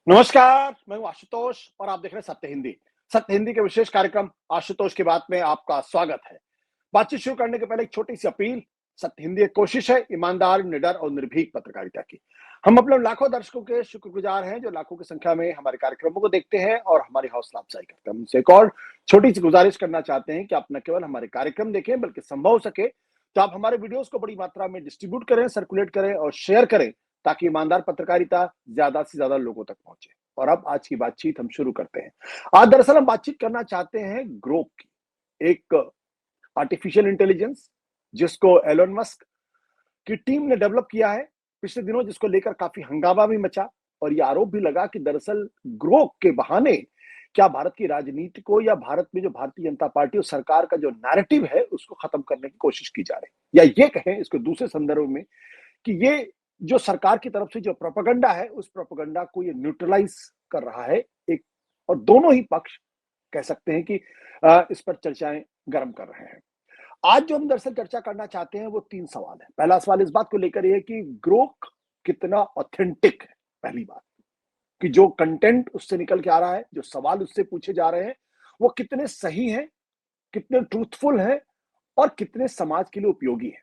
नमस्कार, मैं हूं आशुतोष और आप देख रहे हैं सत्य हिंदी। सत्य हिंदी के विशेष कार्यक्रम आशुतोष की बात में आपका स्वागत है। बातचीत शुरू करने के पहले एक छोटी सी अपील। सत्य हिंदी एक कोशिश है ईमानदार, निडर और निर्भीक पत्रकारिता की। हम अपने लाखों दर्शकों के शुक्रगुजार हैं जो लाखों की संख्या में हमारे कार्यक्रमों को देखते हैं और हमारी हौसला अफजाई करते हैं। उनसे एक और छोटी सी गुजारिश करना चाहते हैं कि आप न केवल हमारे कार्यक्रम देखें बल्कि संभव हो सके तो आप हमारे वीडियोस को बड़ी मात्रा में डिस्ट्रीब्यूट करें, सर्कुलेट करें और शेयर करें ताकि ईमानदार पत्रकारिता ज्यादा से ज्यादा लोगों तक पहुंचे। और अब आज की बातचीत हम शुरू करते हैं। आज दरअसल हम बातचीत करना चाहते हैं ग्रोक की, एक आर्टिफिशियल इंटेलिजेंस जिसको एलोन मस्क की टीम ने डेवलप किया है पिछले दिनों, जिसको लेकर काफी हंगामा भी मचा और यह आरोप भी लगा कि दरअसल ग्रोक के बहाने क्या भारत की राजनीति को या भारत में जो भारतीय जनता पार्टी और सरकार का जो नैरेटिव है उसको खत्म करने की कोशिश की जा रही है, या ये कहें इसको दूसरे संदर्भ में कि ये जो सरकार की तरफ से जो प्रोपेगेंडा है उस प्रोपेगेंडा को ये न्यूट्रलाइज कर रहा है एक। और दोनों ही पक्ष कह सकते हैं कि इस पर चर्चाएं गर्म कर रहे हैं। आज जो हम दरअसल चर्चा करना चाहते हैं वो तीन सवाल है। पहला सवाल इस बात को लेकर है कि ग्रोक कितना ऑथेंटिक है। पहली बात कि जो कंटेंट उससे निकल के आ रहा है, जो सवाल उससे पूछे जा रहे हैं, वो कितने सही हैं, कितने ट्रूथफुल हैं और कितने समाज के लिए उपयोगी है।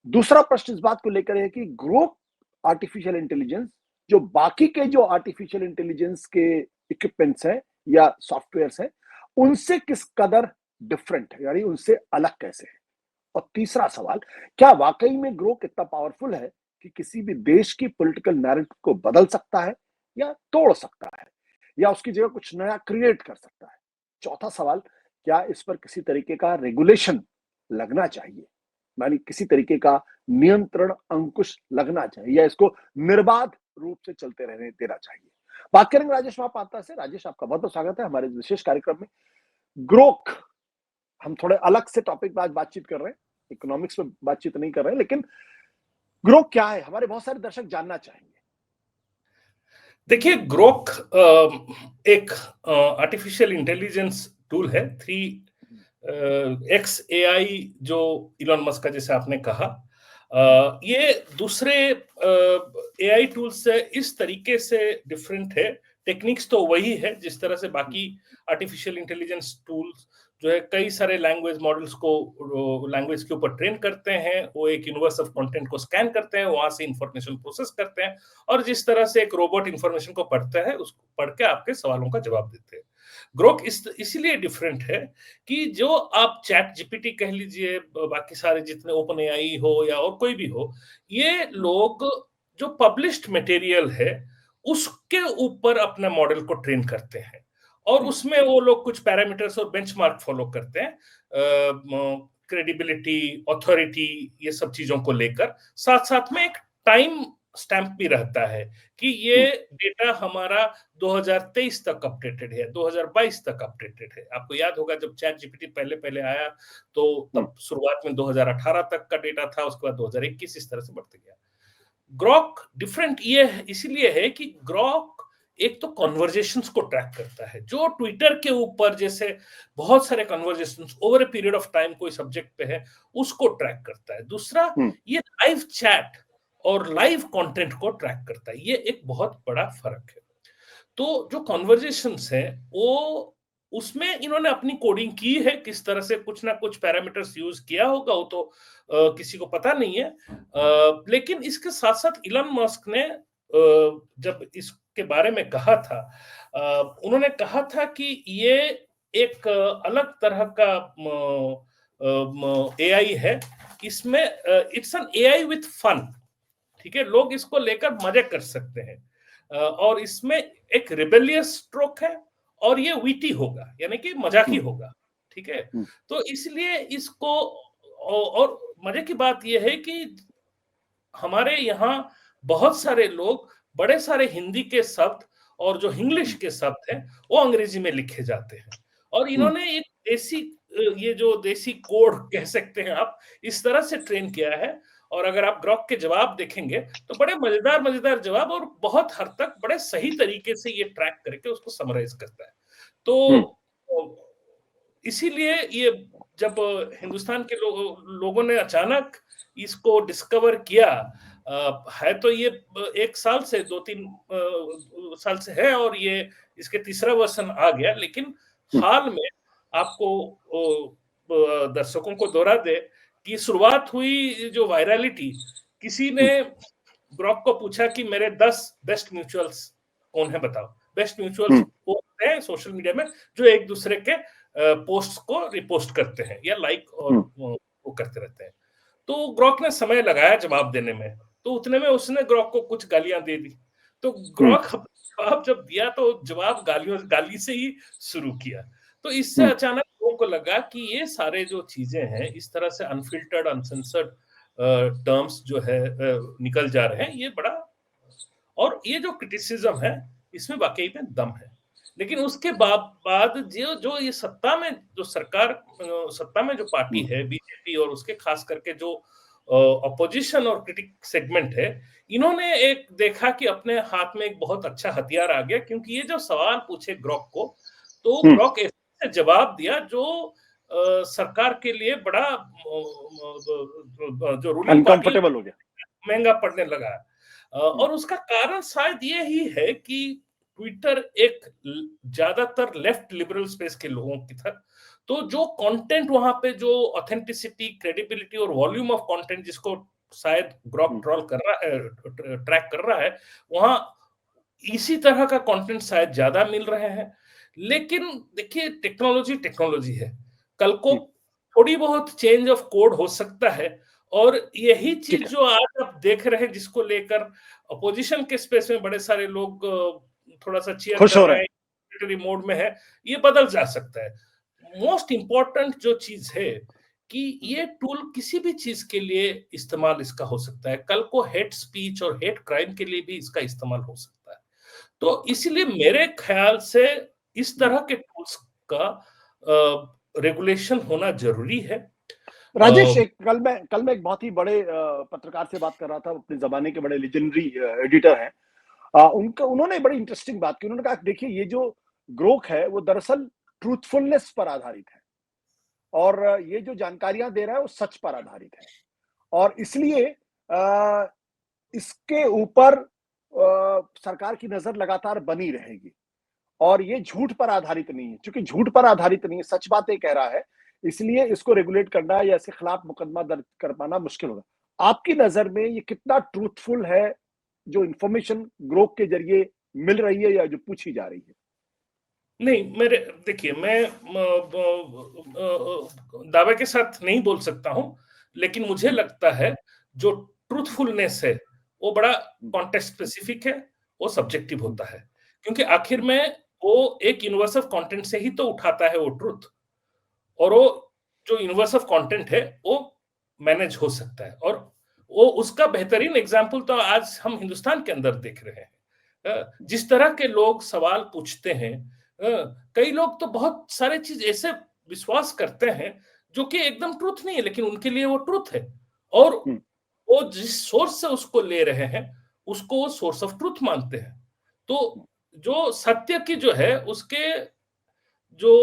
दूसरा प्रश्न इस बात को लेकर है कि ग्रोक आर्टिफिशियल इंटेलिजेंस जो बाकी के जो आर्टिफिशियल इंटेलिजेंस के इक्विपमेंट्स हैं या सॉफ्टवेयर्स हैं उनसे किस कदर डिफरेंट है, यानी उनसे अलग कैसे है। और तीसरा सवाल, क्या वाकई में ग्रोक इतना पावरफुल है कि किसी भी देश की पॉलिटिकल नैरेटिव को बदल सकता है या तोड़ सकता है या उसकी जगह कुछ नया क्रिएट कर सकता है। चौथा सवाल, क्या इस पर किसी तरीके का रेगुलेशन लगना चाहिए, यानी किसी तरीके का नियंत्रण अंकुश लगना चाहिए या इसको निर्बाध रूप से चलते रहने देना चाहिए। बात करेंगे राजेश महापात्रा से। राजेश, आपका बहुत बहुत स्वागत है हमारे विशेष कार्यक्रम में। ग्रोक, हम थोड़े अलग से टॉपिक पर आज बातचीत कर रहे हैं, इकोनॉमिक्स में बातचीत नहीं कर रहे हैं, लेकिन ग्रोक क्या है हमारे बहुत सारे दर्शक जानना चाहेंगे। देखिए, ग्रोक एक आर्टिफिशियल इंटेलिजेंस टूल है। 3x AI जो इलॉन मस्क का, जैसे आपने कहा, ये दूसरे AI टूल से इस तरीके से डिफरेंट है। टेक्निक्स तो वही है जिस तरह से बाकी आर्टिफिशियल इंटेलिजेंस टूल्स जो है कई सारे लैंग्वेज मॉडल्स को लैंग्वेज के ऊपर ट्रेन करते हैं, वो एक यूनिवर्स ऑफ कंटेंट को स्कैन करते हैं, वहां से इंफॉर्मेशन प्रोसेस करते हैं और जिस तरह से एक रोबोट इंफॉर्मेशन को पढ़ता है उसको पढ़ के आपके सवालों का जवाब देते हैं। ग्रोक इसीलिए डिफरेंट है कि जो आप चैट जीपीटी कह लीजिए, बाकी सारे जितने ओपन एआई हो या और कोई भी हो, ये लोग जो पब्लिश्ड मटेरियल है उसके ऊपर अपना मॉडल को ट्रेन करते हैं और उसमें वो लोग कुछ पैरामीटर्स और बेंचमार्क फॉलो करते हैं, क्रेडिबिलिटी, ऑथोरिटी, ये सब चीजों को लेकर। साथ साथ में एक टाइम स्टैंप भी रहता है कि ये डेटा हमारा 2023 तक अपडेटेड है, 2022 तक अपडेटेड है। आपको याद होगा जब चैट जीपीटी पहले पहले आया तो तब शुरुआत में 2018 तक का डेटा था, उसके बाद 2021 इस तरह से बढ़ते गया। ग्रॉक डिफरेंट ये इसीलिए है कि ग्रॉक एक तो कॉन्वर्जेशंस को ट्रैक करता है, जो ट्विटर के ऊपर जैसे बहुत सारे conversations over a period of time कोई सब्जेक्ट पे है उसको ट्रैक करता है। दूसरा, ये लाइव चैट और लाइव कंटेंट को ट्रैक करता है। ये एक बहुत बड़ा फर्क है। तो जो कॉन्वर्जेशंस है वो उसमें इन्होंने अपनी कोडिंग की है, किस तरह से कुछ ना कुछ पैरामीटर्स यूज किया होगा वो तो किसी को पता नहीं है। लेकिन इसके साथ साथ इलन मस्क ने जब इसके बारे में कहा था, उन्होंने कहा था कि ये एक अलग तरह का एआई है। इसमें it's an AI with fun, ठीक है, लोग इसको लेकर मजे कर सकते हैं और इसमें एक रिबेलियस स्ट्रोक है और ये वीटी होगा, यानी कि मजाकी होगा, ठीक है। तो इसलिए इसको, और मजे की बात यह है कि हमारे यहाँ बहुत सारे लोग बड़े सारे हिंदी के शब्द और जो इंग्लिश के शब्द हैं वो अंग्रेजी में लिखे जाते हैं और इन्होंने एक देसी, ये जो देसी कोड कह सकते हैं आप, इस तरह से ट्रेन किया है। और अगर आप ग्रॉक के जवाब देखेंगे तो बड़े मजेदार मजेदार जवाब और बहुत हद तक बड़े सही तरीके से ये ट्रैक करके उसको समराइज करता है। तो इसीलिए ये जब हिंदुस्तान के लोगों ने अचानक इसको डिस्कवर किया है तो ये 1 साल से 2-3 साल से है और ये इसके तीसरा वर्जन आ गया, लेकिन हाल में आपको दर्शकों को दोहरा दे कि शुरुआत हुई जो वायरलिटी, किसी ने ग्रॉक को पूछा कि मेरे 10 बेस्ट म्यूचुअल्स कौन है बताओ। बेस्ट म्यूचुअल्स वो होते हैं सोशल मीडिया में जो एक दूसरे के पोस्ट को रिपोस्ट करते हैं या लाइक और वो करते रहते हैं। तो ग्रॉक ने समय लगाया जवाब देने में, तो उतने में उसने ग्रॉक को कुछ गालियां दे दी। तो ग्रॉक जवाब जब दिया तो जवाब गाली से ही शुरू किया। तो इससे अचानक लोगों को लगा कि ये सारे जो चीजें हैं, इस तरह से अनफिल्टर्ड अनसेंसर्ड टर्म्स जो है निकल जा रहे हैं, ये बड़ा, और ये जो क्रिटिसिज्म है इसमें वाकई में दम है। लेकिन उसके बाद जो ये सत्ता में जो सरकार, सत्ता में जो पार्टी है बीजेपी, और उसके खास करके जो अपोजिशन और क्रिटिक सेगमेंट है, इन्होंने एक देखा कि अपने हाथ में एक बहुत अच्छा हथियार आ गया, क्योंकि ये जो सवाल पूछे ग्रॉक को, तो ग्रॉक ऐसे जवाब दिया जो सरकार के लिए बड़ा जो रूलिंग पार्टी हो गया, महंगा पड़ने लगा। और उसका कारण शायद ये ही है कि ट्विटर एक ज्यादातर लेफ्ट लिबरल स्पेस के लोगों की था, तो जो कंटेंट वहां पे, जो ऑथेंटिसिटी, क्रेडिबिलिटी और वॉल्यूम ऑफ कंटेंट जिसको शायद ग्रॉक ट्रॉल कर रहा है, ट्रैक कर रहा है, वहां इसी तरह का कंटेंट शायद ज्यादा मिल रहे हैं। लेकिन देखिए, टेक्नोलॉजी है, कल को थोड़ी बहुत चेंज ऑफ कोड हो सकता है, और यही चीज जो आज आप देख रहे हैं, जिसको लेकर अपोजिशन के स्पेस में बड़े सारे लोग थोड़ा सा चीयर कर रहे हैं, मोड में है, ये बदल जा सकता है। मोस्ट इंपॉर्टेंट जो चीज है कि ये टूल किसी भी चीज के लिए इस्तेमाल इसका हो सकता है, कल को हेट स्पीच और हेट क्राइम के लिए भी इसका इस्तेमाल हो सकता है। तो इसलिए मेरे ख्याल से इस तरह के टूल्स का रेगुलेशन होना जरूरी है। राजेश, कल मैं एक बहुत ही बड़े पत्रकार से बात कर रहा था, अपने जमाने के बड़े लेजेंडरी एडिटर हैं। उन्होंने बड़ी इंटरेस्टिंग बात की। उन्होंने कहा देखिए, ये जो ग्रोक है वो दरअसल ट्रूथफुलनेस पर आधारित है, और ये जो जानकारियां दे रहा है वो सच पर आधारित है, और इसलिए इसके ऊपर सरकार की नजर लगातार बनी रहेगी, और ये झूठ पर आधारित नहीं है। क्योंकि झूठ पर आधारित नहीं है, सच बातें कह रहा है, इसलिए इसको रेगुलेट करना या इसके खिलाफ मुकदमा दर्ज कर पाना मुश्किल होगा। आपकी नजर में ये कितना ट्रूथफुल है, जो इंफॉर्मेशन ग्रोक के जरिए मिल रही है या जो पूछी जा रही है? नहीं, देखिए, मैं दावे के साथ नहीं बोल सकता हूं, लेकिन मुझे लगता है जो ट्रूथफुलनेस है वो बड़ा कॉन्टेक्स्ट स्पेसिफिक है, वो सब्जेक्टिव होता है, क्योंकि आखिर में वो एक यूनिवर्स ऑफ कंटेंट से ही तो उठाता है वो ट्रूथ, और वो जो यूनिवर्स ऑफ कंटेंट है वो मैनेज हो सकता है, और वो उसका बेहतरीन एग्जाम्पल तो आज हम हिंदुस्तान के अंदर देख रहे हैं। जिस तरह के लोग सवाल पूछते हैं, कई लोग तो बहुत सारे चीज ऐसे विश्वास करते हैं जो कि एकदम ट्रूथ नहीं है, लेकिन उनके लिए वो ट्रूथ है, और वो जिस सोर्स से उसको ले रहे हैं उसको वो सोर्स ऑफ ट्रूथ मानते हैं। तो जो सत्य की जो है उसके जो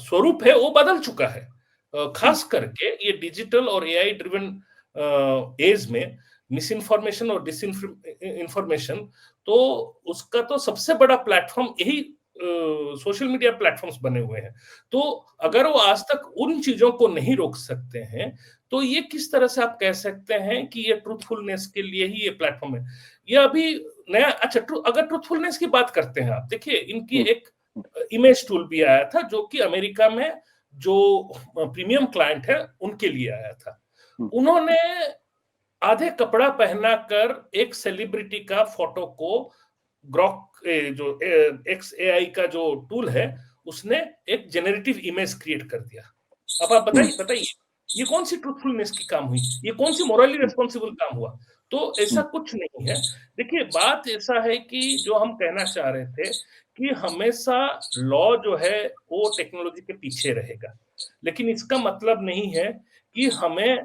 स्वरूप है वो बदल चुका है, खास करके ये डिजिटल और एआई ड्रिवन एज में मिस इन्फॉर्मेशन और डिस इन्फॉर्मेशन, तो उसका तो सबसे बड़ा प्लेटफॉर्म यही सोशल मीडिया प्लेटफॉर्म्स बने हुए हैं। तो अगर वो आज तक उन चीजों को नहीं रोक सकते हैं, तो ये किस तरह से आप कह सकते हैं कि ये ट्रूथफुलनेस के लिए ही ये प्लेटफॉर्म है? ये अभी नया, अच्छा, अगर ट्रूथफुलनेस की बात करते हैं आप, देखिए इनकी एक इमेज टूल भी आया था जो कि अमेरिका में जो प्रीमियम क्लाइंट है उनके लिए आया था। उन्होंने आधे कपड़ा पहनाकर एक सेलिब्रिटी का फोटो को ग्रॉक जो XAI का जो टूल है उसने एक जेनरेटिव इमेज क्रिएट कर दिया। अब आप बताइए ये कौन सी ट्रूथफुलनेस की काम हुई, ये कौन सी मोरली रिस्पॉन्सिबल काम हुआ? तो ऐसा कुछ नहीं है। देखिए, बात ऐसा है कि जो हम कहना चाह रहे थे कि हमेशा लॉ जो है वो टेक्नोलॉजी के पीछे रहेगा, लेकिन इसका मतलब नहीं है कि हमें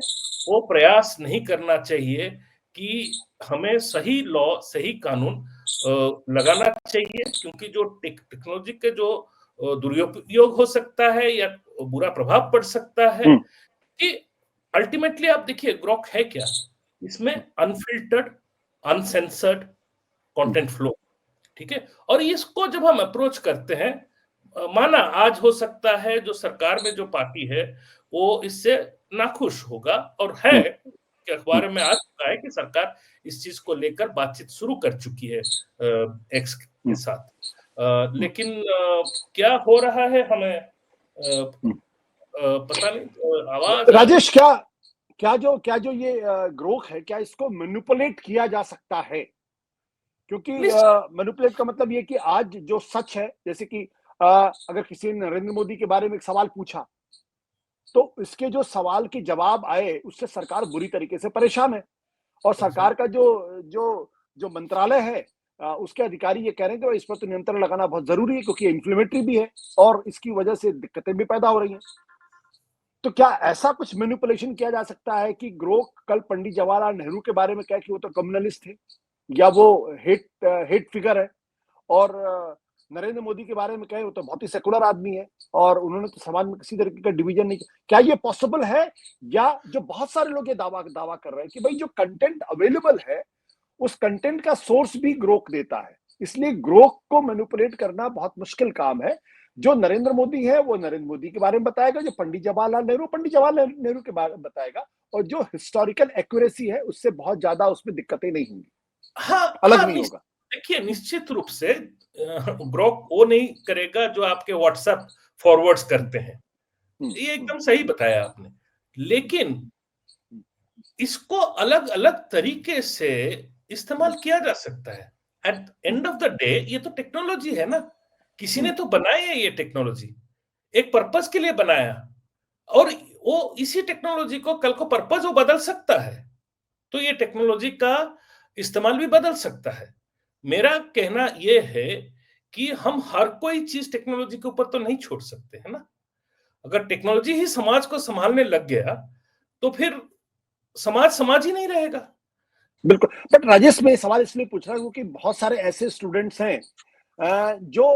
वो प्रयास नहीं करना चाहिए कि हमें सही लॉ, सही कानून लगाना चाहिए, क्योंकि जो टेक्नोलॉजी के जो दुरुपयोग हो सकता है या बुरा प्रभाव पड़ सकता है, कि अल्टीमेटली आप देखिए ग्रोक है क्या, इसमें अनफिल्टर्ड, अनसेंसर्ड कंटेंट फ्लो, ठीक है। और इसको जब हम अप्रोच करते हैं, माना आज हो सकता है जो सरकार में जो पार्टी है वो इससे नाखुश होगा, और है कि अखबार में आ चुका है कि सरकार इस चीज को लेकर बातचीत शुरू कर चुकी है एक्स के साथ। लेकिन क्या हो रहा है हमें पता नहीं। आवाज राजेश, क्या जो ये ग्रोक है, क्या इसको मैनिपुलेट किया जा सकता है? क्योंकि मैनिपुलेट का मतलब ये कि आज जो सच है, जैसे कि अगर किसी ने नरेंद्र मोदी के बारे में एक सवाल पूछा, तो इसके जो सवाल के जवाब आए उससे सरकार बुरी तरीके से परेशान है, और सरकार का जो मंत्रालय है उसके अधिकारी ये कह रहे हैं कि इस पर तो नियंत्रण लगाना बहुत जरूरी है, क्योंकि इन्फ्लेमेटरी भी है और इसकी वजह से दिक्कतें भी पैदा हो रही हैं। तो क्या ऐसा कुछ मैनिपुलेशन किया जा सकता है कि ग्रोक कल पंडित जवाहरलाल नेहरू के बारे में कहे कि वो तो कम्युनलिस्ट थे, या वो हेट फिगर है, और नरेंद्र मोदी के बारे में कहे वो तो बहुत ही सेकुलर आदमी है और उन्होंने तो समाज में किसी तरीके का डिवीजन नहीं किया? क्या ये पॉसिबल है? या जो बहुत सारे लोग ये दावा कर रहे हैं कि भाई जो कंटेंट अवेलेबल है उस कंटेंट का सोर्स भी ग्रोक देता है, इसलिए ग्रोक को मैनिपुलेट करना बहुत मुश्किल काम है। जो नरेंद्र मोदी है वो नरेंद्र मोदी के बारे में बताएगा, जो पंडित जवाहरलाल नेहरू के बारे में बताएगा, और जो हिस्टोरिकल एक्यूरेसी है उससे बहुत ज्यादा उसमें दिक्कतें नहीं होंगी, अलग नहीं होगा। देखिए निश्चित रूप से ग्रोक वो नहीं करेगा जो आपके व्हाट्सएप फॉरवर्ड्स करते हैं, ये एकदम सही बताया आपने। लेकिन इसको अलग अलग तरीके से इस्तेमाल किया जा सकता है। At end of the day ये तो टेक्नोलॉजी है ना, किसी ने तो बनाई है ये टेक्नोलॉजी, एक पर्पस के लिए बनाया, और वो इसी टेक्नोलॉजी को कल को पर्पस वो बदल सकता है, तो ये टेक्नोलॉजी का इस्तेमाल भी बदल सकता है। मेरा कहना ये है कि हम हर कोई चीज टेक्नोलॉजी के ऊपर तो नहीं छोड़ सकते, है ना। अगर टेक्नोलॉजी ही समाज को संभालने लग गया तो फिर समाज ही नहीं रहेगा। बिल्कुल, बट राजेश मैं सवाल इसलिए पूछ रहा हूँ क्योंकि बहुत सारे ऐसे स्टूडेंट्स हैं जो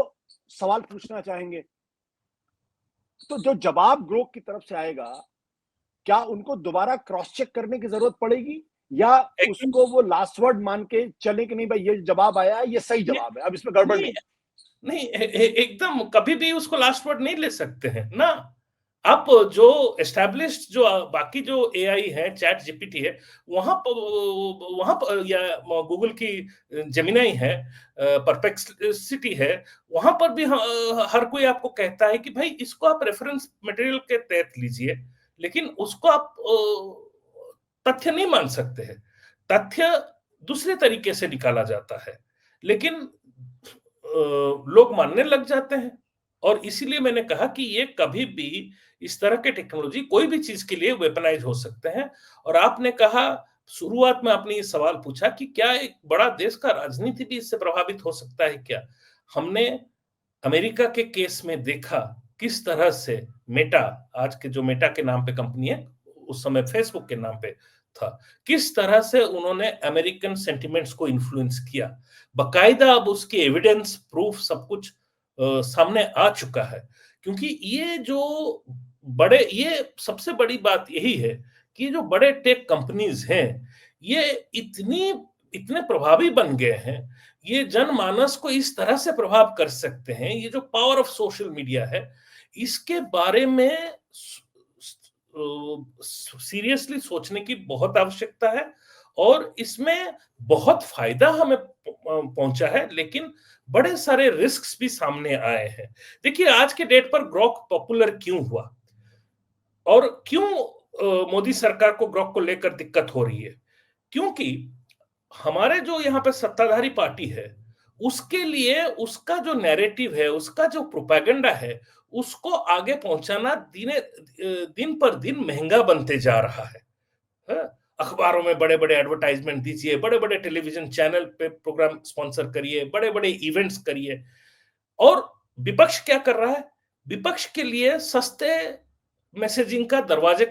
सवाल पूछना चाहेंगे, तो जो जवाब ग्रोक की तरफ से आएगा, क्या उनको दोबारा क्रॉस चेक करने की जरूरत पड़ेगी, या उसको वो लास्ट वर्ड मान के चले कि नहीं भाई ये जवाब आया है, ये सही जवाब है, अब इसमें गड़बड़ नहीं, एकदम कभी भी उसको लास्ट वर्ड नहीं ले सकते हैं ना। आप जो एस्टैब्लिश्ड जो बाकी जो एआई है, चैट जीपीटी है, वहां पर या गूगल की जेमिनाई है, परप्लेक्सिटी है, वहां पर भी हर कोई आपको कहता है कि भाई इसको आप रेफरेंस मटेरियल के तहत लीजिए, लेकिन उसको आप तथ्य नहीं मान सकते हैं। तथ्य दूसरे तरीके से निकाला जाता है, लेकिन लोग मानने लग जाते हैं। और इसीलिए मैंने कहा कि ये कभी भी इस तरह के टेक्नोलॉजी कोई भी चीज के लिए वेपनाइज हो सकते हैं। और आपने कहा शुरुआत में, आपने ये सवाल पूछा कि क्या एक बड़ा देश का राजनीति भी इससे प्रभावित हो सकता है क्या। हमने अमेरिका के केस में देखा किस तरह से मेटा, आज के जो मेटा के नाम पे कंपनी है, उस समय फेसबुक के नाम पे था, किस तरह से उन्होंने अमेरिकन सेंटिमेंट्स को इन्फ्लुएंस किया। बकायदा अब उसकी एविडेंस, प्रूफ सब कुछ सामने आ चुका है। क्योंकि ये सबसे बड़ी बात यही है कि जो बड़े टेक कंपनीज हैं ये इतने प्रभावी बन गए हैं, ये जनमानस को इस तरह से प्रभाव कर सकते हैं। ये जो पावर ऑफ सोशल मीडिया है, इसके बारे में सीरियसली सोचने की बहुत आवश्यकता है, और इसमें बहुत फायदा हमें पहुंचा है, लेकिन बड़े सारे रिस्क्स भी सामने आए हैं। देखिए आज के डेट पर ग्रोक पॉपुलर क्यों हुआ, और क्यों मोदी सरकार को ग्रोक को लेकर दिक्कत हो रही है? क्योंकि हमारे जो यहाँ पे सत्ताधारी पार्टी है, उसके लिए उसका जो नैरेटिव है, उसका जो प्रोपेगेंडा है, उसको आगे पहुंचाना दिन पर दिन महंगा बनते जा रहा है। अखबारों में बड़े बड़े एडवर्टाइजमेंट दीजिए, बड़े बड़े टेलीविजन चैनल पे प्रोग्राम स्पॉन्सर करिए, बड़े बड़े इवेंट्स करिए। और विपक्ष क्या कर रहा है? विपक्ष के लिए सस्ते मैसेजिंग का दरवाजे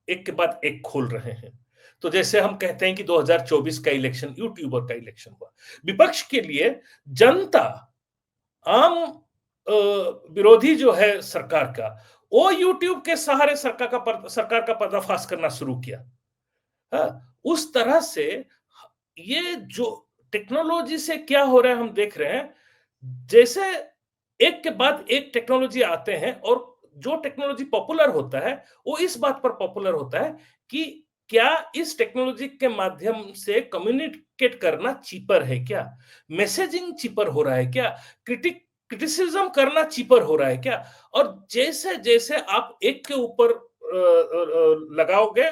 एक के बाद एक खोल रहे हैं। तो जैसे हम कहते हैं कि 2024 का इलेक्शन यूट्यूबर का इलेक्शन हुआ, विपक्ष के लिए जनता, आम विरोधी जो है सरकार का, वो यूट्यूब के सहारे सरकार का पर्दाफाश करना शुरू किया। उस तरह से ये जो टेक्नोलॉजी से क्या हो रहा है हम देख रहे हैं, जैसे एक के बाद एक टेक्नोलॉजी आते हैं और जो टेक्नोलॉजी पॉपुलर होता है वो इस बात पर पॉपुलर होता है कि क्या इस टेक्नोलॉजी के माध्यम से कम्युनिकेट करना चीपर है क्या, मैसेजिंग चीपर हो रहा है क्या, क्रिटिसिज्म करना चीपर हो रहा है क्या। और जैसे जैसे आप एक के ऊपर लगाओगे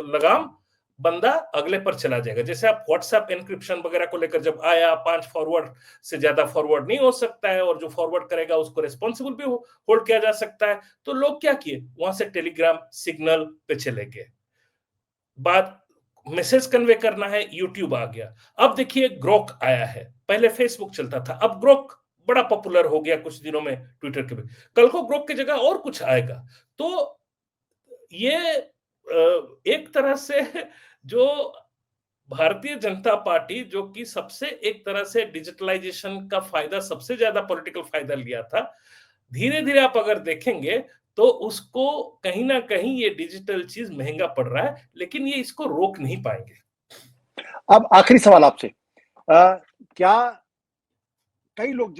लगाम, बंदा अगले पर चला जाएगा। जैसे आप व्हाट्सएप एन्क्रिप्शन वगैरह को लेकर जब आया, 5 फॉरवर्ड से ज्यादा फॉरवर्ड नहीं हो सकता है और जो फॉरवर्ड करेगा उसको रिस्पॉन्सिबल भी होल्ड किया जा सकता है, तो लोग क्या किए, वहां से टेलीग्राम सिग्नल पे चले गए। बात मैसेज कन्वे करना है, यूट्यूब आ गया। अब देखिए ग्रोक आया है, पहले फेसबुक चलता था, अब ग्रोक बड़ा पॉपुलर हो गया कुछ दिनों में ट्विटर के भी। कल को ग्रोक की जगह और कुछ आएगा। तो ये एक तरह से जो भारतीय जनता पार्टी, जो कि सबसे एक तरह से डिजिटलाइजेशन का फायदा, सबसे ज्यादा पॉलिटिकल फायदा लिया था, धीरे धीरे आप अगर देखेंगे तो उसको कहीं ना कहीं ये डिजिटल चीज महंगा पड़ रहा है, लेकिन ये इसको रोक नहीं पाएंगे। अब आखिरी सवाल आपसे, क्या कई लोग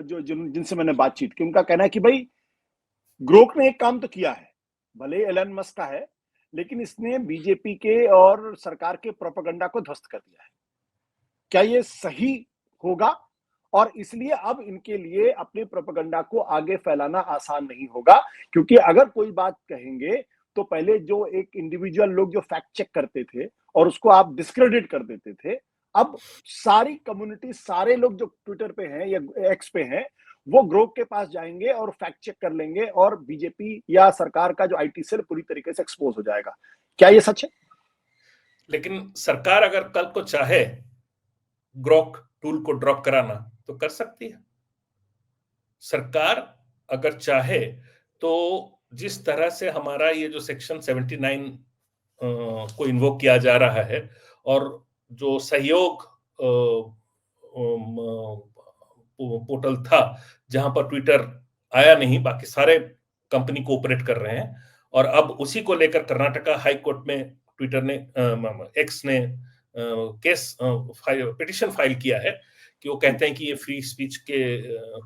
जिनसे मैंने बातचीत की, उनका कहना है कि भाई ग्रोक ने एक काम तो किया है, भले एलन मस्क का है, लेकिन इसने बीजेपी के और सरकार के प्रोपेगेंडा को ध्वस्त कर दिया है। क्या ये सही होगा? और इसलिए अब इनके लिए अपने प्रोपेगेंडा को आगे फैलाना आसान नहीं होगा, क्योंकि अगर कोई बात कहेंगे तो पहले जो एक इंडिविजुअल लोग जो फैक्ट चेक करते थे और उसको आप डिस्क्रेडिट कर देते थे, अब सारी कम्युनिटी, सारे लोग जो ट्विटर पे हैं या एक्स पे हैं, वो ग्रोक के पास जाएंगे और फैक्ट चेक कर लेंगे और बीजेपी या सरकार का जो आईटी सेल पूरी तरीके से एक्सपोज हो जाएगा। क्या ये सच है? लेकिन सरकार अगर कल को चाहे ग्रोक टूल को ड्रॉप कराना तो कर सकती है। सरकार अगर चाहे तो जिस तरह से हमारा ये जो सेक्शन 79 को इन्वोक किया जा रहा है और जो सहयोग पोर्टल था जहां पर ट्विटर आया नहीं, बाकी सारे कंपनी कोऑपरेट कर रहे हैं, और अब उसी को लेकर कर्नाटका हाई कोर्ट में ट्विटर ने, एक्स ने केस पिटिशन फाइल किया है कि वो कहते हैं कि ये फ्री स्पीच के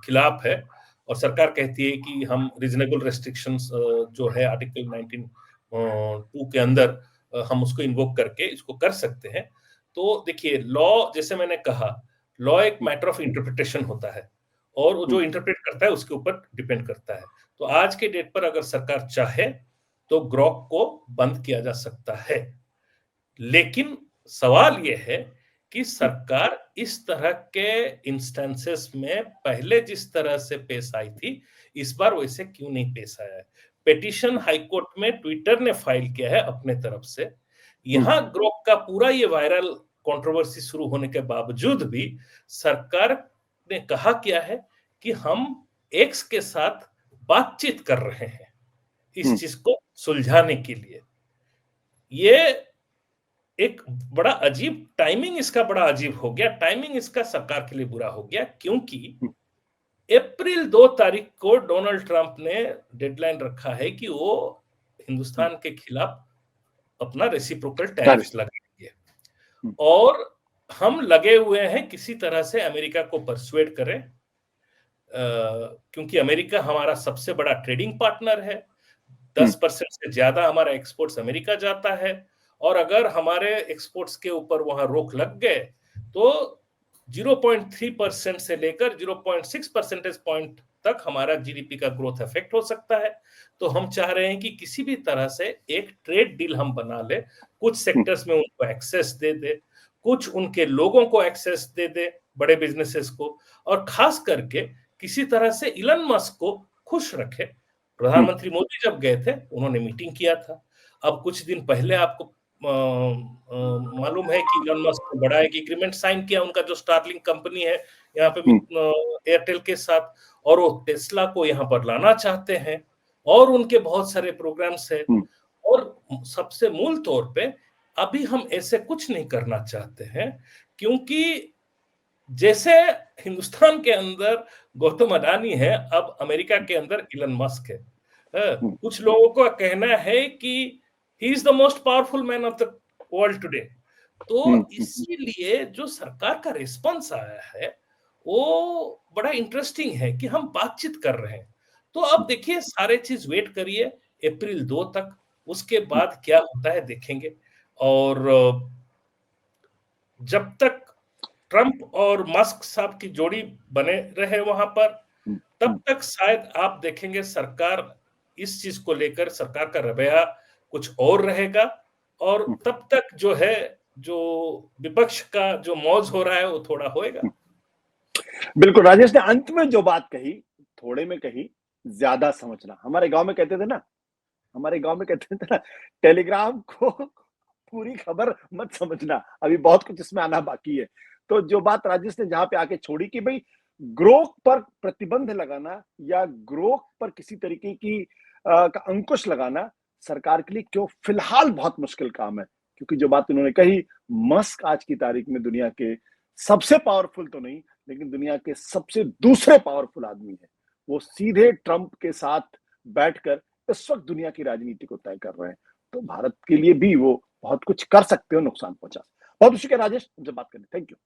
खिलाफ है, और सरकार कहती है कि हम रीजनेबल रेस्ट्रिक्शंस जो है आर्टिकल 19(2) के अंदर हम उसको इन्वोक करके इसको कर सकते हैं। तो देखिए, लॉ, जैसे मैंने कहा, लॉ एक मैटर ऑफ इंटरप्रिटेशन होता है और वो जो इंटरप्रेट करता है उसके ऊपर डिपेंड करता है। तो आज के डेट पर अगर सरकार चाहे तो ग्रोक को बंद किया जा सकता है, लेकिन सवाल यह है कि सरकार इस तरह के इंस्टेंसेस में पहले जिस तरह से पेश आई थी, इस बार वैसे क्यों नहीं पेश आया है। पिटीशन हाईकोर्ट में ट्विटर ने फाइल किया है अपने तरफ से, यहां ग्रोक का पूरा ये वायरल कंट्रोवर्सी शुरू होने के बावजूद भी सरकार ने कहा क्या है कि हम एक्स के साथ बातचीत कर रहे हैं इस चीज को सुलझाने के लिए। ये एक बड़ा अजीब टाइमिंग, इसका बड़ा अजीब हो गया। टाइमिंग इसका सरकार के लिए बुरा हो गया, क्योंकि अप्रैल 2 तारीख को डोनाल्ड ट्रंप ने डेडलाइन रखा है कि वो हिंदुस्तान के खिलाफ अपना रेसिप्रोकल टैरिफ्स लगाएंगे, और हम लगे हुए हैं किसी तरह से अमेरिका को परसुएड करें, क्योंकि अमेरिका हमारा सबसे बड़ा ट्रेडिंग पार्टनर है। 10% से ज्यादा हमारा एक्सपोर्ट्स अमेरिका जाता है, और अगर हमारे एक्सपोर्ट्स के ऊपर वहां रोक लग गए तो 0.3% से लेकर 0.6 परसेंटेज पॉइंट तक हमारा जीडीपी का ग्रोथ इफेक्ट हो सकता है। तो हम चाह रहे हैं कि किसी भी तरह से एक ट्रेड डील हम बना ले, कुछ सेक्टर्स में उनको एक्सेस दे दे, कुछ उनके लोगों को एक्सेस दे दे, बड़े बिजनेसेस को, और खास करके किसी तरह से इलन मस्क को खुश रखे। प्रधानमंत्री मोदी जब गए थे उन्होंने मीटिंग किया था। अब कुछ दिन पहले आपको मालूम है कि इलन मस्क ने बड़ा एक एग्रीमेंट साइन किया, उनका जो स्टारलिंक कंपनी है यहाँ पे एयरटेल के साथ, और वो टेस्ला को यहाँ पर लाना चाहते हैं, और उनके बहुत सारे प्रोग्राम्स है। और सबसे मूल तौर पे अभी हम ऐसे कुछ नहीं करना चाहते हैं, क्योंकि जैसे हिंदुस्तान के अंदर गौतम अडानी है, अब अमेरिका के अंदर इलन मस्क है। कुछ लोगों का कहना है कि he is the most powerful man of the world today. तो इसीलिए जो सरकार का रिस्पॉन्स आया है वो बड़ा इंटरेस्टिंग है कि हम बातचीत कर रहे हैं। तो अब देखिए सारे चीज वेट करिए अप्रैल 2 तक, उसके बाद क्या होता है देखेंगे। और जब तक ट्रंप और मस्क साहब की जोड़ी बने रहे वहां पर, तब तक शायद आप देखेंगे सरकार इस चीज को लेकर सरकार का रवैया कुछ और रहेगा। और तब तक जो है जो विपक्ष का जो मौज हो रहा है वो थोड़ा होएगा। बिल्कुल, राजेश ने अंत में जो बात कही, थोड़े में कही, ज्यादा समझना। हमारे गांव में कहते थे ना, टेलीग्राम को पूरी खबर मत समझना, अभी बहुत कुछ इसमें आना बाकी है। तो जो बात राजेश ने जहां पे आके छोड़ी कि भाई ग्रोथ पर प्रतिबंध लगाना या ग्रोथ पर किसी तरीके की का अंकुश लगाना सरकार के लिए क्यों फिलहाल बहुत मुश्किल काम है, क्योंकि जो बात उन्होंने कही, मस्क आज की तारीख में दुनिया के सबसे पावरफुल तो नहीं, लेकिन दुनिया के सबसे दूसरे पावरफुल आदमी है। वो सीधे ट्रंप के साथ बैठकर इस वक्त दुनिया की राजनीति को तय कर रहे हैं। तो भारत के लिए भी वो बहुत कुछ कर सकते हो, नुकसान पहुंचा। बहुत शुक्रिया राजेश, हमसे बात करने, थैंक यू।